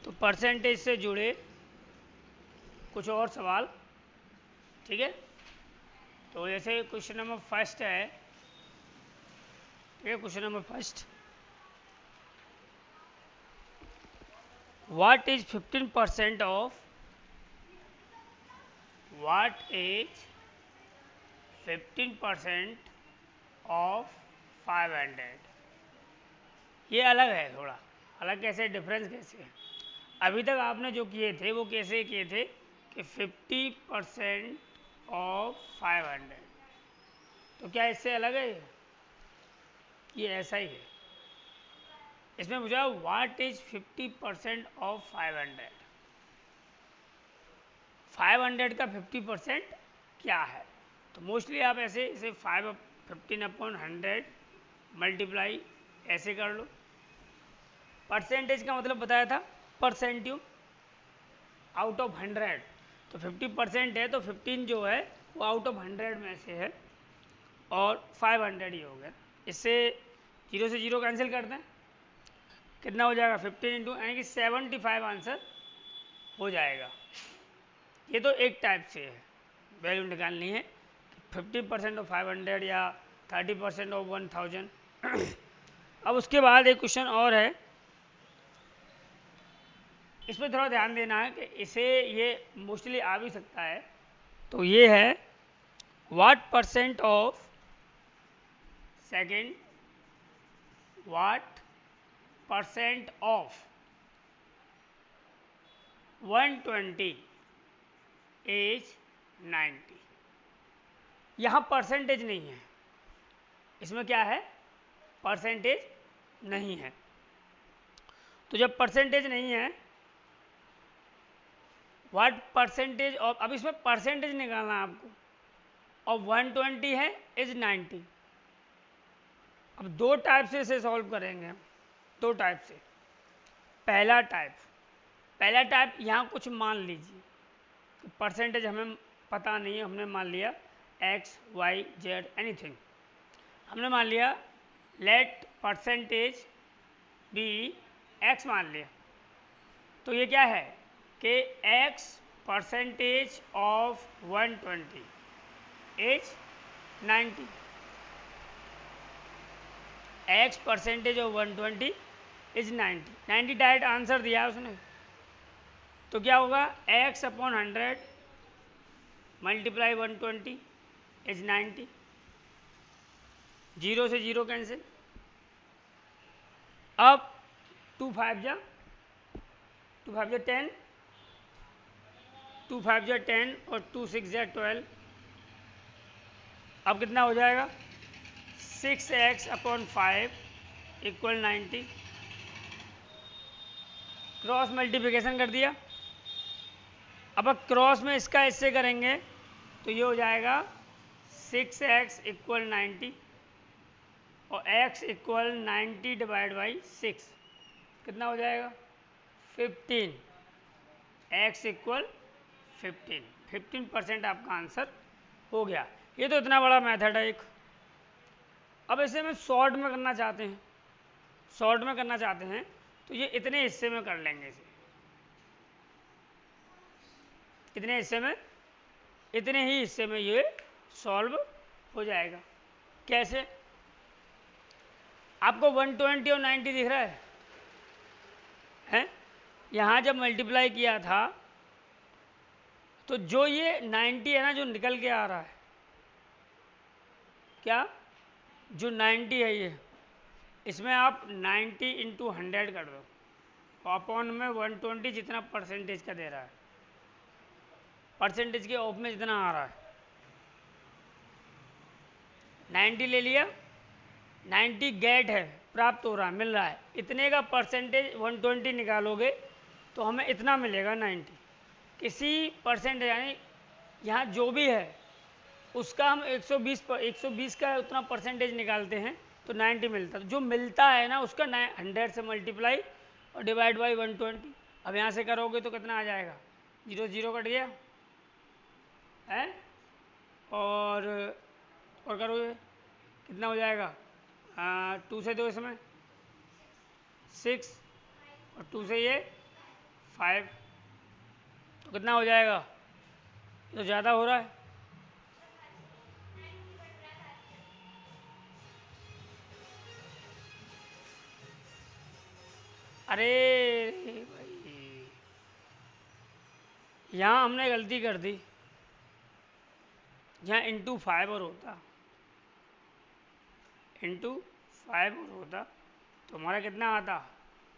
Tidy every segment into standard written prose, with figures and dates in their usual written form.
तो परसेंटेज से जुड़े कुछ और सवाल, ठीक है। तो जैसे क्वेश्चन नंबर फर्स्ट है, ठीक है, question number first, what is 15% of 15% of 500? ये अलग है, थोड़ा अलग। कैसे, डिफरेंस कैसे है? अभी तक आपने जो किए थे वो कैसे किए थे कि 50% ऑफ 500, तो क्या इससे अलग है? ये ऐसा ही है। इसमें पूछा व्हाट इज 50% ऑफ 500? 500 का 50% क्या है? तो मोस्टली आप ऐसे इसे 15/100 मल्टीप्लाई ऐसे कर लो। परसेंटेज का मतलब बताया था, परसेंट्यूम आउट ऑफ 100। तो 50% है तो 15 जो है वो आउट ऑफ 100 में से है, और 500 ही हो गया। इससे 0 से 0 कैंसिल करते हैं, कितना हो जाएगा? 15 इंटू, यानी कि 75 आंसर हो जाएगा। ये तो एक टाइप से है, वैल्यू निकालनी है, 50% ऑफ 500 या 30% ऑफ 1000। अब उसके बाद एक क्वेश्चन और है, इसमें थोड़ा ध्यान देना है कि इसे ये मोस्टली आ भी सकता है। तो ये है what percent of second, what percent of 120 is 90। यहाँ परसेंटेज नहीं है, इसमें क्या है? परसेंटेज नहीं है। तो जब परसेंटेज नहीं है, व्हाट परसेंटेज ऑफ, अब इसमें परसेंटेज निकालना है आपको, और 120 है इज 90। अब दो टाइप से इसे सॉल्व करेंगे हम, दो टाइप से। पहला टाइप यहाँ कुछ मान लीजिए, परसेंटेज हमें पता नहीं है, हमने मान लिया x, y, z एनीथिंग, हमने मान लिया लेट परसेंटेज बी x मान लिया। तो ये क्या है कि x percentage of 120 is 90, x percentage of 120 is 90 direct answer दिया उसने। तो क्या होगा? x अपॉन 100 मल्टीप्लाई 120 इज 90, 0 से 0 कैंसिल। अब 2 5 जा 10, 2 5 जा 10 और 2 6 जा 12। अब कितना हो जाएगा? 6x upon 5 equal 90। Cross multiplication कर दिया। अब क्रॉस में इसका इससे करेंगे तो ये हो जाएगा 6x इक्वल 90 और x इक्वल 90 डिवाइड बाई 6, कितना हो जाएगा? 15। x इक्वल 15% आपका आंसर हो गया। ये तो इतना बड़ा मेथड है एक। अब इसे हम शॉर्ट में करना चाहते हैं, तो ये इतने हिस्से में कर लेंगे इसे। कितने हिस्से में? इतने ही हिस्से में ये सॉल्व हो जाएगा। कैसे? आपको 120 और 90 दिख रहा है? यहाँ जब मल्टीप्लाई किया था तो जो ये 90 है ना, जो निकल के आ रहा है, क्या? जो 90 है ये, इसमें आप 90 इंटू 100 कर दो, अपॉन में 120 जितना परसेंटेज का दे रहा है, परसेंटेज के ऑफ में जितना आ रहा है, 90 ले लिया, 90 गेट है, प्राप्त हो रहा है, मिल रहा है। इतने का परसेंटेज 120 निकालोगे तो हमें इतना मिलेगा 90। किसी परसेंटेज, यानी यहाँ जो भी है उसका हम 120 का उतना परसेंटेज निकालते हैं तो 90 मिलता है। जो मिलता है ना उसका 100 से मल्टीप्लाई और डिवाइड बाई 120। अब यहाँ से करोगे तो कितना आ जाएगा? 0 0 कट गया है, और करोगे कितना हो जाएगा? 2 से 2 इसमें 6, और 2 से ये 5, तो कितना हो जाएगा? तो ज़्यादा हो रहा है। अरे भाई, यहाँ हमने गलती कर दी, यहाँ इंटू 5 और होता, इंटू 5 और होता तो हमारा कितना आता?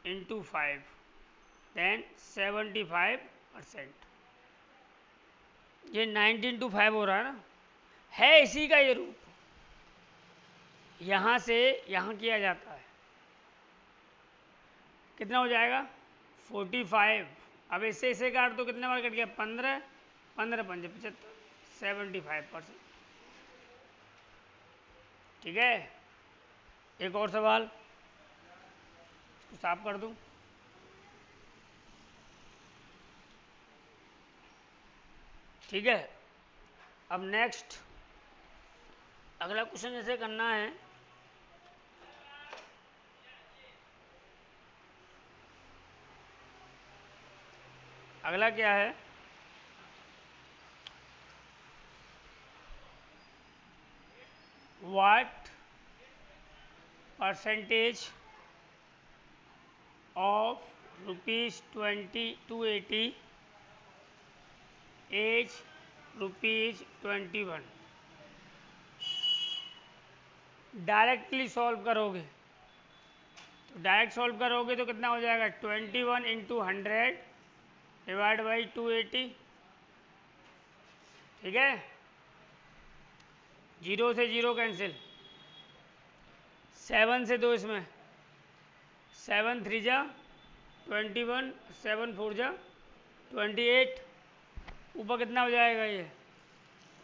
Into 5 then 75%। ये 19/5 हो रहा है ना, है इसी का ये रूप, यहाँ से यहाँ किया जाता है। कितना हो जाएगा? 45। अब इससे इसे काट तो कितने बार कट गया? 15, 15 पंजे 75, 75%। ठीक है, एक और सवाल, इसको साफ कर दूं। ठीक है, अब नेक्स्ट अगला क्वेश्चन जैसे करना है, अगला क्या है? What percentage of ₹280 as ₹21। Directly solve करोगे तो कितना हो जाएगा? 21 इंटू 100 डिवाइड बाई 280। ठीक है, 0 से 0 कैंसिल, 7 से 2 इसमें, 7 3 जा 21, 7 4 जा 28, ऊपर कितना हो जाएगा? ये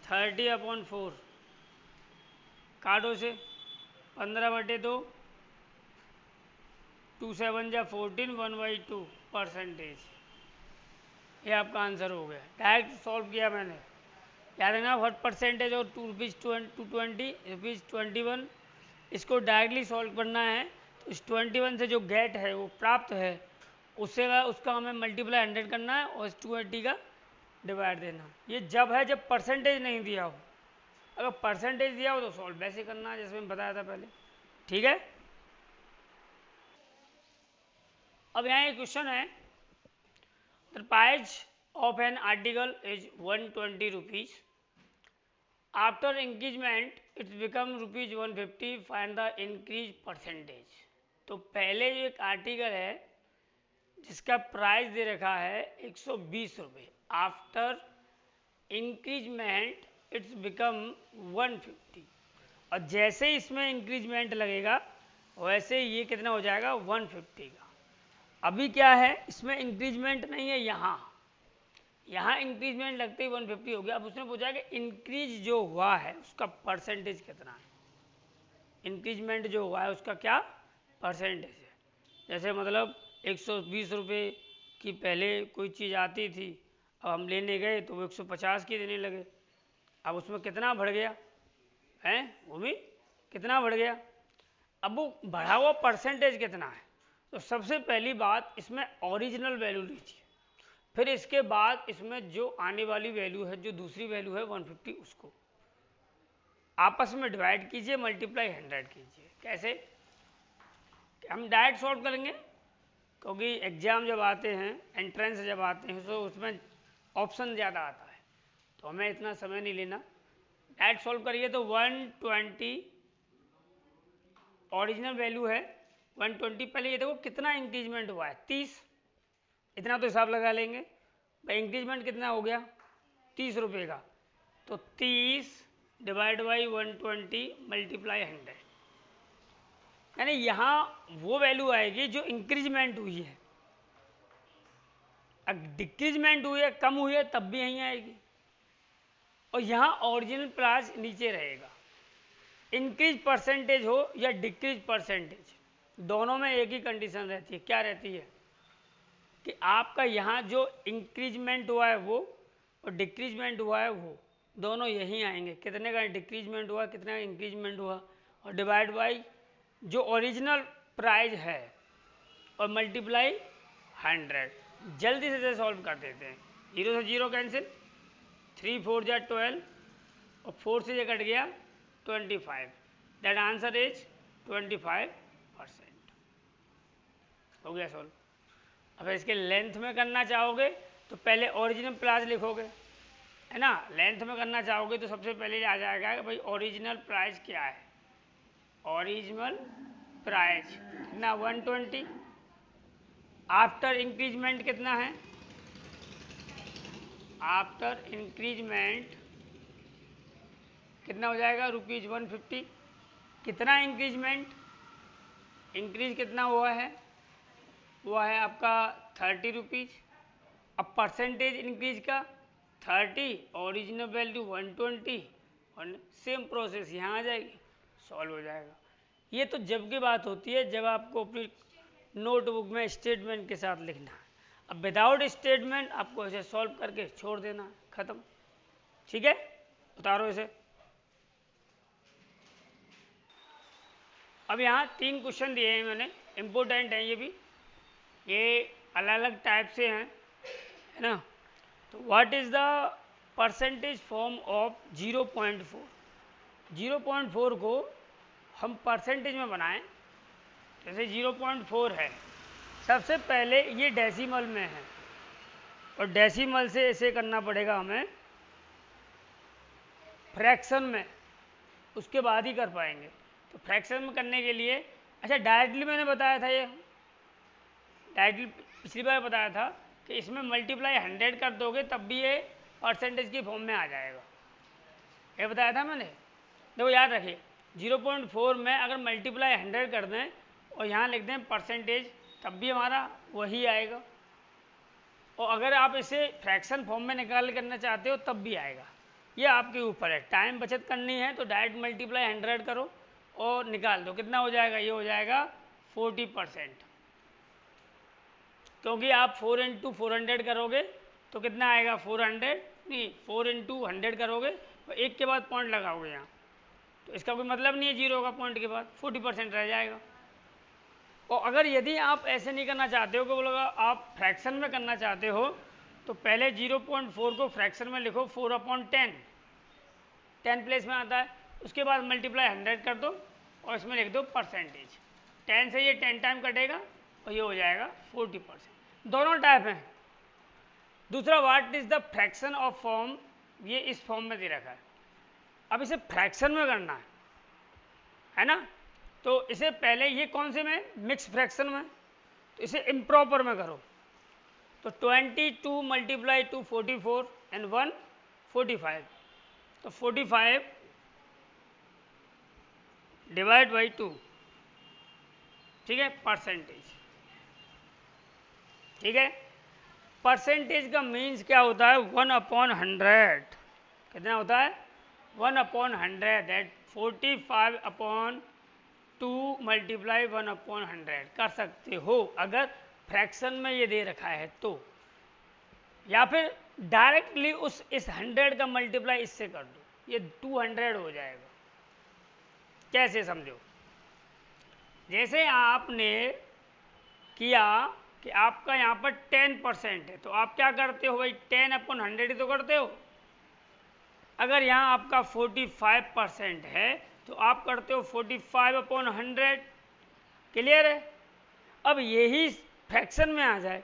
30/4, काटो से 15/2, 2 7 जा 14, 1/2%। ये आपका आंसर हो गया, डायरेक्ट सॉल्व किया मैंने। याद है ना, व्हाट परसेंटेज और ₹220 इसको डायरेक्टली सॉल्व करना है। तो इस 21 से जो गेट है वो प्राप्त है, उससे उसका हमें मल्टीप्लाई 100 करना है और इस 280 का डिवाइड देना। ये जब है जब परसेंटेज नहीं दिया हो, अगर परसेंटेज दिया हो तो सॉल्व वैसे करना है जैसे मैंने बताया था पहले। ठीक है, अब यहाँ एक क्वेश्चन है, the price of an article is ₹120, after increment it's become ₹150, find the increase percentage. तो पहले जो एक आर्टिकल है जिसका प्राइस दे रखा है ₹120, आफ्टर इंक्रीजमेंट इट्स बिकम 150, और जैसे ही इसमें इंक्रीजमेंट लगेगा वैसे ये कितना हो जाएगा? 150 का। अभी क्या है, इसमें इंक्रीजमेंट नहीं है, यहाँ इंक्रीजमेंट लगते ही 150 हो गया। अब उसने पूछा कि इंक्रीज जो हुआ है उसका परसेंटेज कितना है, इंक्रीजमेंट जो हुआ है उसका क्या परसेंटेज है। जैसे मतलब ₹120 की पहले कोई चीज़ आती थी, अब हम लेने गए तो वो 150 की देने लगे, अब उसमें कितना बढ़ गया है? वो भी कितना बढ़ गया? अब वो बढ़ा हुआ परसेंटेज कितना है? तो सबसे पहली बात, इसमें ओरिजिनल वैल्यू लीजिए, फिर इसके बाद इसमें जो आने वाली वैल्यू है, जो दूसरी वैल्यू है 150, उसको आपस में डिवाइड कीजिए, मल्टीप्लाई 100 कीजिए। कैसे? हम डायरेक्ट सॉल्व करेंगे, क्योंकि एग्जाम जब आते हैं, एंट्रेंस जब आते हैं, तो उसमें ऑप्शन ज़्यादा आता है, तो हमें इतना समय नहीं लेना। डायरेक्ट सॉल्व करिए तो 120 ओरिजिनल वैल्यू है, 120। पहले ये देखो कितना इंक्रीजमेंट हुआ है, 30, इतना तो हिसाब लगा लेंगे भाई। इंक्रीजमेंट कितना हो गया? ₹30 का, तो 30 डिवाइड बाई 120 मल्टीप्लाई 100, यानी यहाँ वो वैल्यू आएगी जो इंक्रीजमेंट हुई है। अब डिक्रीजमेंट हुई है, कम हुई है, तब भी यहीं आएगी, और यहाँ ओरिजिनल प्राइस नीचे रहेगा। इंक्रीज परसेंटेज हो या डिक्रीज परसेंटेज, दोनों में एक ही कंडीशन रहती है। क्या रहती है? कि आपका यहाँ जो इंक्रीजमेंट हुआ है वो और डिक्रीजमेंट हुआ है वो दोनों यहीं आएंगे। कितने का डिक्रीजमेंट हुआ, कितने का इंक्रीजमेंट हुआ, और डिवाइड बाई जो ओरिजिनल प्राइस है और मल्टीप्लाई 100। जल्दी से इसे सॉल्व कर देते हैं। 0 से 0 कैंसिल, 3 4 जा 12 और 4 से ये कट गया 25। That answer is 25%। हो गया सॉल्व। अब इसके लेंथ में करना चाहोगे तो पहले ओरिजिनल प्राइस लिखोगे, है ना। लेंथ में करना चाहोगे तो सबसे पहले आ जाएगा कि भाई ओरिजिनल प्राइस क्या है। ओरिजिनल प्राइस कितना 120, आफ्टर इंक्रीजमेंट कितना है, आफ्टर इंक्रीजमेंट कितना हो जाएगा ₹150। कितना इंक्रीजमेंट, इंक्रीज कितना हुआ है, हुआ है आपका 30 रुपीज़। अब परसेंटेज इंक्रीज का 30, ओरिजिनल वैल्यू 120 और सेम प्रोसेस यहाँ आ जाएगी, सॉल्व हो जाएगा। ये तो जब की बात होती है जब आपको अपनी नोटबुक में स्टेटमेंट के साथ लिखना है। अब विदाउट स्टेटमेंट आपको इसे सॉल्व करके छोड़ देना, खत्म। ठीक है, उतारो इसे। अब यहाँ 3 क्वेश्चन दिए हैं मैंने, इम्पोर्टेंट हैं ये भी, ये अलग अलग टाइप से हैं, है ना। तो what is the percentage form of 0.4। 0.4 को हम परसेंटेज में बनाएं। जैसे 0.4 है, सबसे पहले ये डेसिमल में है और डेसिमल से इसे करना पड़ेगा हमें फ्रैक्शन में, उसके बाद ही कर पाएंगे। तो फ्रैक्शन में करने के लिए, अच्छा डायरेक्टली मैंने बताया था, ये डायरेक्टली पिछली बार बताया था कि इसमें मल्टीप्लाई 100 कर दोगे तब भी ये परसेंटेज की फॉर्म में आ जाएगा, ये बताया था मैंने। देखो याद रखिए, 0.4 में अगर मल्टीप्लाई 100 कर दें और यहाँ लिख दें परसेंटेज, तब भी हमारा वही आएगा। और अगर आप इसे फ्रैक्शन फॉर्म में निकाल करना चाहते हो तब भी आएगा, ये आपके ऊपर है। टाइम बचत करनी है तो डायरेक्ट मल्टीप्लाई 100 करो और निकाल दो, कितना हो जाएगा, ये हो जाएगा 40%। क्योंकि आप 4 × 400 करोगे तो कितना आएगा, 400 नहीं, 4 × 100 करोगे तो एक के बाद पॉइंट लगाओगे यहाँ, तो इसका कोई मतलब नहीं है 0 का पॉइंट के बाद 40% रह जाएगा। और अगर यदि आप ऐसे नहीं करना चाहते हो कि बोलो आप फ्रैक्शन में करना चाहते हो तो पहले 0.4 को फ्रैक्शन में लिखो 4/10, 10 प्लेस में आता है, उसके बाद मल्टीप्लाई 100 कर दो और इसमें लिख दो परसेंटेज। 10 से ये 10 टाइम कटेगा और ये हो जाएगा 40%। दोनों टाइप हैं। दूसरा, what is the fraction of form, ये इस फॉर्म में दे रखा है। अब इसे फ्रैक्शन में करना है ना, तो इसे पहले ये कौन से में, मिक्स फ्रैक्शन में, तो इसे इम्प्रॉपर में करो। तो 22 × 2 44 एंड 1 45, तो 45 डिवाइड बाई 2, ठीक है, परसेंटेज। ठीक है, परसेंटेज का मीन्स क्या होता है, 1/100। कितना होता है, 1/100, दैट 45/2 मल्टीप्लाई 1/100 कर सकते हो अगर फ्रैक्शन में ये दे रखा है तो, या फिर डायरेक्टली इस 100 का मल्टीप्लाई इससे कर दो, ये 200 हो जाएगा। कैसे समझो, जैसे आपने किया कि आपका यहाँ पर 10% है तो आप क्या करते हो भाई, 10/100 ही तो करते हो। अगर यहाँ आपका 45% है तो आप करते हो 45/100। क्लियर है। अब यही फ्रैक्शन में आ जाए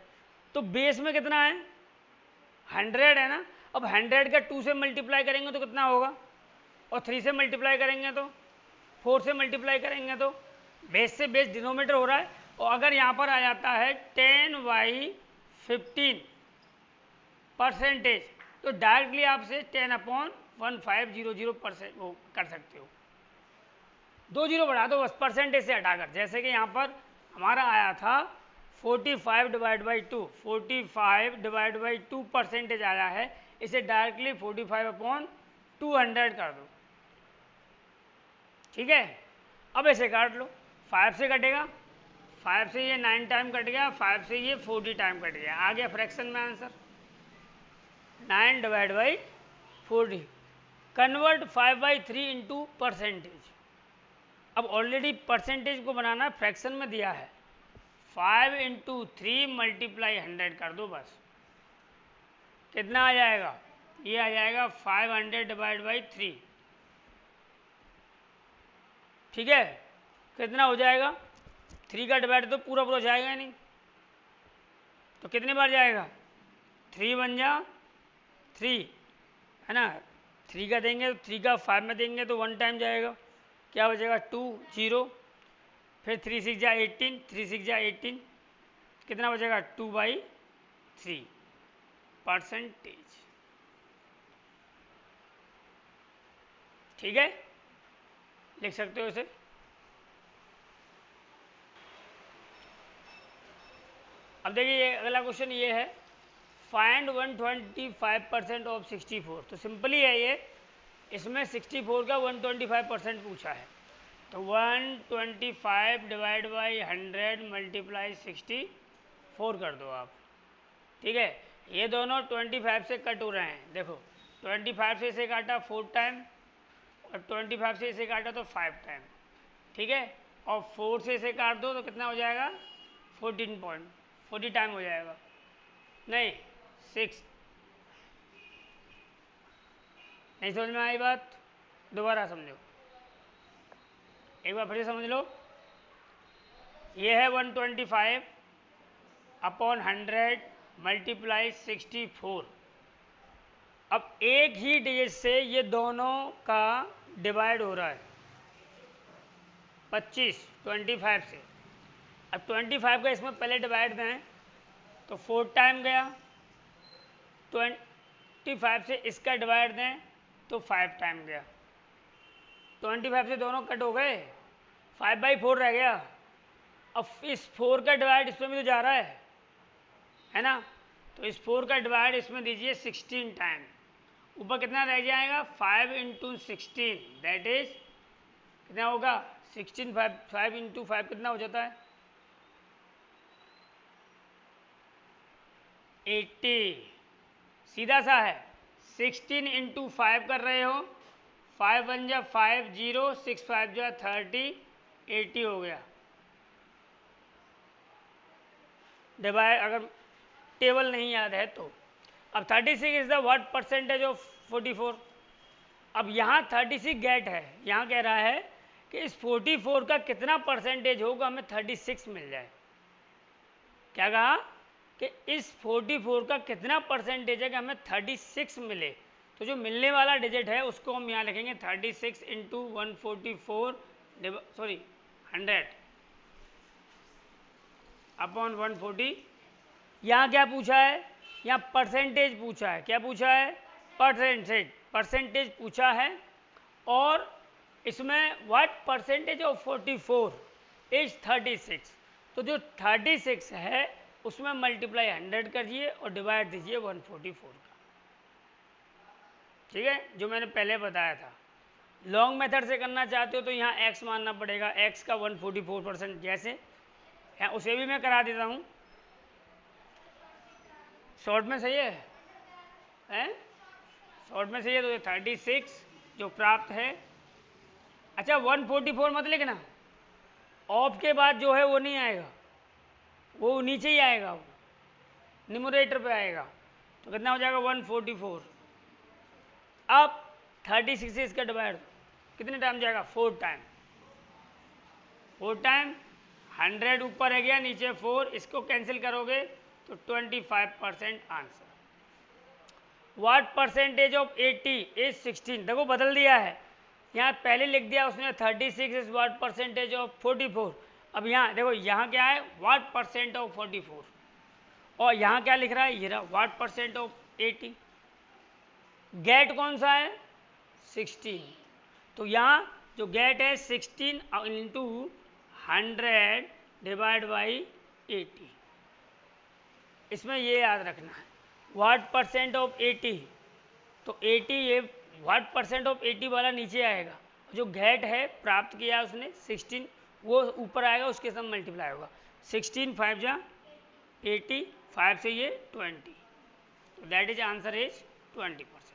तो बेस में कितना है, 100 है ना। अब 100 का 2 से मल्टीप्लाई करेंगे तो कितना होगा, और 3 से मल्टीप्लाई करेंगे तो, 4 से मल्टीप्लाई करेंगे तो, बेस से बेस डिनोमीटर हो रहा है। और अगर यहाँ पर आ जाता है 10/15 परसेंटेज तो डायरेक्टली आपसे 10/1500% वो कर सकते हो। 2 जीरो बढ़ा दो बस परसेंटेज से हटाकर, जैसे कि यहाँ पर हमारा आया था 45 divide by 2, 45 divide by 2 percentage आया है, इसे डायरेक्टली 45/200 कर दो। ठीक है, अब ऐसे काट लो, 5 से कटेगा, 5 से ये 9 टाइम कट गया, 5 से ये 40 टाइम कट गया, आ गया फ्रैक्शन में answer 9 divide by 40। Convert 5/3 into percentage. अब ऑलरेडी परसेंटेज को बनाना फ्रैक्शन में दिया है, 5 इंटू 3 मल्टीप्लाई 100 कर दो बस। कितना आ जाएगा? ये आ जाएगा 500 डिवाइड बाई 3। ठीक है, कितना हो जाएगा? 3 का डिवाइड तो पूरा पूरा जाएगा ही नहीं, तो कितने बार जाएगा? 3 बन जा 3, है ना। 3 का देंगे तो 3 का 5 में देंगे तो 1 टाइम जाएगा, क्या बचेगा? 2 0, फिर 3 6 जा 18, 3 6 जा 18, कितना बचेगा? 2/3 परसेंटेज। ठीक है, लिख सकते हो इसे। अब देखिए अगला क्वेश्चन ये है, फाइंड 125% ऑफ 64। तो सिंपली है ये, इसमें 64 का 125% पूछा है, तो 125 डिवाइड बाई 100 मल्टीप्लाई 64 कर दो आप। ठीक है, ये दोनों 25 से कट हो रहे हैं। देखो 25 से इसे काटा 4 टाइम, और 25 से इसे काटा तो 5 टाइम। ठीक है, और 4 से इसे काट दो तो कितना हो जाएगा? 40 टाइम हो जाएगा, नहीं 6। नहीं समझ में आई बात? दोबारा समझो, एक बार फिर से समझ लो। ये है 125 अपॉन 100 मल्टीप्लाई 64। अब एक ही डिजिट से ये दोनों का डिवाइड हो रहा है 25 से। अब 25 का इसमें पहले डिवाइड दें तो 4 टाइम गया, 25 से इसका डिवाइड दें तो 5 टाइम गया। 25 से दोनों कट हो गए, 5/4 रह गया। अब इस 4 का डिवाइड इसमें भी तो जा रहा है ना, तो इस 4 का डिवाइड इसमें दीजिए 16 टाइम। ऊपर कितना रह जाएगा? 5 इंटू 16, दैट इज कितना होगा? 16। 5 इंटू 5 कितना हो जाता है? 80। सीधा सा है, 16 इंटू 5 कर रहे हो, 5 1 जा 5 0, 6 5 जा 30, 80 हो गया। डिवाइड अगर टेबल नहीं याद है तो। अब 36 is the what percentage of 44। अब यहाँ 36 गेट है, यहाँ कह रहा है कि इस 44 का कितना परसेंटेज होगा हमें 36 मिल जाए। क्या कहा? कि इस 44 का कितना परसेंटेज है कि हमें 36 मिले। तो जो मिलने वाला डिजिट है उसको हम यहाँ लिखेंगे 36 इंटू 144 सॉरी 100 अपॉन 140। यहाँ क्या पूछा है? यहाँ परसेंटेज पूछा है। क्या पूछा है? परसेंटेज पूछा है। और इसमें व्हाट परसेंटेज ऑफ 44 इज 36। तो जो 36 है उसमें मल्टीप्लाई 100 करिए और डिवाइड दीजिए 144 का। ठीक है, जो मैंने पहले बताया था। लॉन्ग मेथड से करना चाहते हो तो यहाँ x मानना पड़ेगा, x का 144%। जैसे यहाँ उसे भी मैं करा देता हूँ, शॉर्ट में सही है, शॉर्ट में सही है। तो 36 जो प्राप्त है। अच्छा 144 मत लिखना, ऑफ के बाद जो है वो नहीं आएगा, वो नीचे ही आएगा, वो न्यूमरेटर पे आएगा। तो कितना हो जाएगा? 144। अब 36 से इसका डिवाइड कितने टाइम जाएगा? 4 टाइम। 4 टाइम 100 ऊपर है गया, नीचे 4, इसको कैंसिल करोगे तो 25% answer. What percentage of 80 is 16। देखो बदल दिया है, यहाँ पहले लिख दिया उसने 36 इज व्हाट परसेंटेज ऑफ 44। अब यहाँ देखो, यहाँ क्या है? What percent of 44। और यहाँ क्या लिख रहा है? ये रहा व्हाट परसेंट ऑफ 80। गेट कौन सा है? 16। तो यहाँ जो गेट है 16 इंटू 100 डिवाइड बाई 80। इसमें ये याद रखना है, व्हाट परसेंट ऑफ 80। तो 80 ये व्हाट परसेंट ऑफ 80 वाला नीचे आएगा, जो गेट है प्राप्त किया उसने 16 वो ऊपर आएगा, उसके साथ मल्टीप्लाई होगा। 16 5 जा 80, 5 से ये 20, तो दैट इज आंसर इज 20%।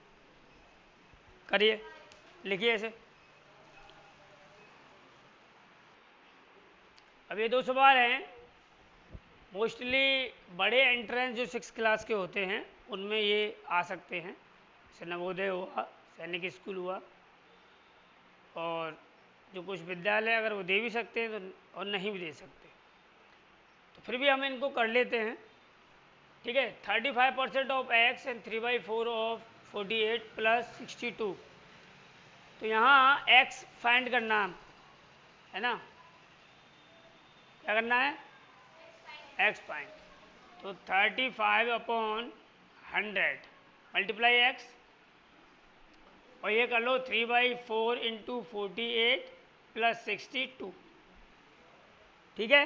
करिए, लिखिए ऐसे। अब ये 2 सवाल हैं, मोस्टली बड़े एंट्रेंस जो 6 क्लास के होते हैं उनमें ये आ सकते हैं, जैसे नवोदय हुआ, सैनिक स्कूल हुआ, और जो कुछ विद्यालय अगर वो दे भी सकते हैं तो और नहीं भी दे सकते, तो फिर भी हम इनको कर लेते हैं। ठीक है, 35% of x and 3/4 of 48 plus 62। तो यहाँ x फाइंड करना है ना, क्या करना है, x फाइंड। तो 35/100 मल्टीप्लाई x, और ये कर लो 3/4 इंटू 48 प्लस 62। ठीक है,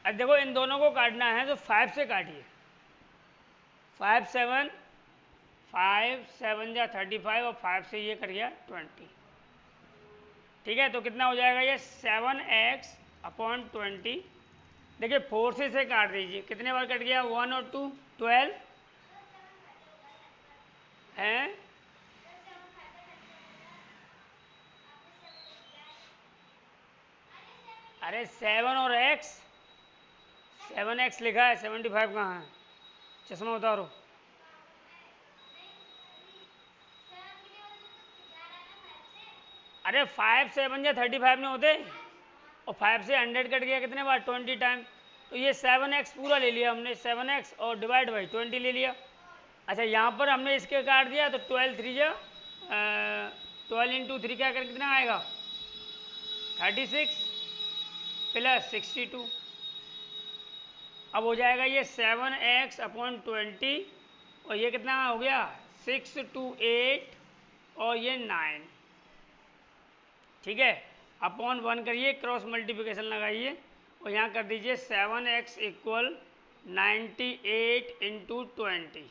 अब देखो इन दोनों को काटना है तो 5 से काटिए, 5 7 जा 35 और 5 से ये कर गया 20। ठीक है, तो कितना हो जाएगा ये 7x/20। देखिए 4 से काट दीजिए, कितने बार कट गया, 1 और 2 12 है। अरे 7 और x, 7x लिखा है, 75 कहाँ है, चश्मा उतारो। अरे 5 7 या 35 में होते, और 5 से 100 कट गया कितने बार, 20 टाइम। तो ये 7x पूरा ले लिया हमने, 7x और डिवाइड बाई 20 ले लिया। अच्छा यहाँ पर हमने इसके काट दिया तो 12 3 जा 12 इंटू 3 क्या कर कितना आएगा, 36 प्लस 62। अब हो जाएगा ये 7x/20, और ये कितना हो गया 6 2 8 और ये 9। ठीक है, अपॉन 1 करिए, क्रॉस मल्टीप्लिकेशन लगाइए, और यहाँ कर दीजिए 7x इक्वल 98 इंटू 20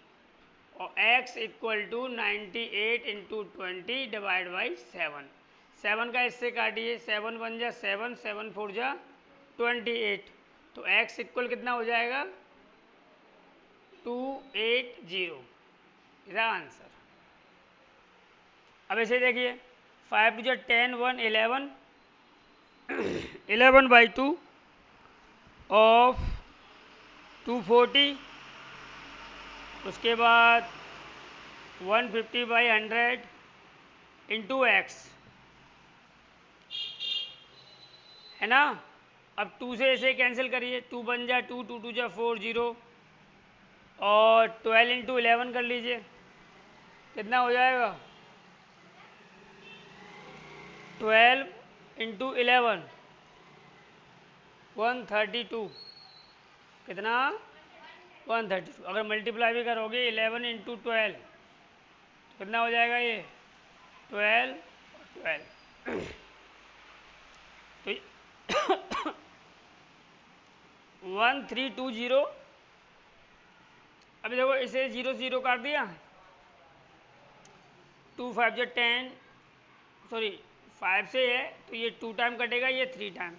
और x equal to 98 into 20 divide by 7। 7 का इससे काटिए, 7 1 जा 7, 7 4 जा 28, तो x इक्वल कितना हो जाएगा 280। इसका आंसर। अब ऐसे देखिए 5 2 जा 10 1 11 11/2 ऑफ 240, उसके बाद 150/100 इंटू x, है ना। अब 2 से इसे कैंसिल करिए, 2 1 जा 2, 2 2 जा 4 0, और 12 इंटू 11 कर लीजिए, कितना हो जाएगा 12 इंटू 11 132, कितना 132। अगर मल्टीप्लाई भी करोगे 11 इंटू 12 कितना हो जाएगा ये 12 12 तो 1320। अभी देखो इसे 0 0 काट दिया, 2 5 जा 10, सॉरी 5 से है तो ये 2 टाइम कटेगा, ये 3 टाइम,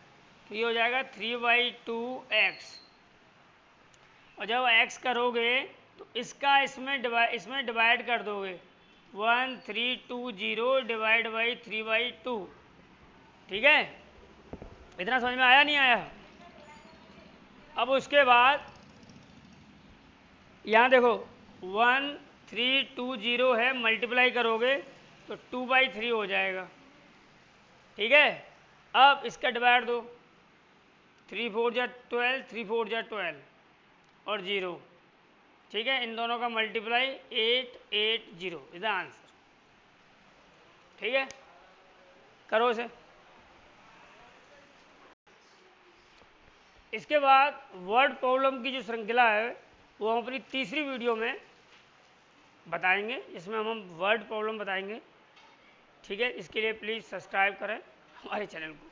तो ये हो जाएगा 3/2x। और जब x करोगे तो इसका इसमें डिवाइड कर दोगे, 1320 डिवाइड बाई 3/2। ठीक है, इतना समझ में आया नहीं आया। अब उसके बाद यहाँ देखो 1320 है, मल्टीप्लाई करोगे तो 2/3 हो जाएगा। ठीक है, अब इसका डिवाइड दो, 3 4 जा 12, 3 4 जा 12 और 0। ठीक है, इन दोनों का मल्टीप्लाई 880 इज द आंसर। ठीक है, करो इसे। इसके बाद वर्ड प्रॉब्लम की जो श्रृंखला है वो हम अपनी तीसरी वीडियो में बताएंगे, इसमें हम वर्ड प्रॉब्लम बताएंगे। ठीक है, इसके लिए प्लीज़ सब्सक्राइब करें हमारे चैनल को।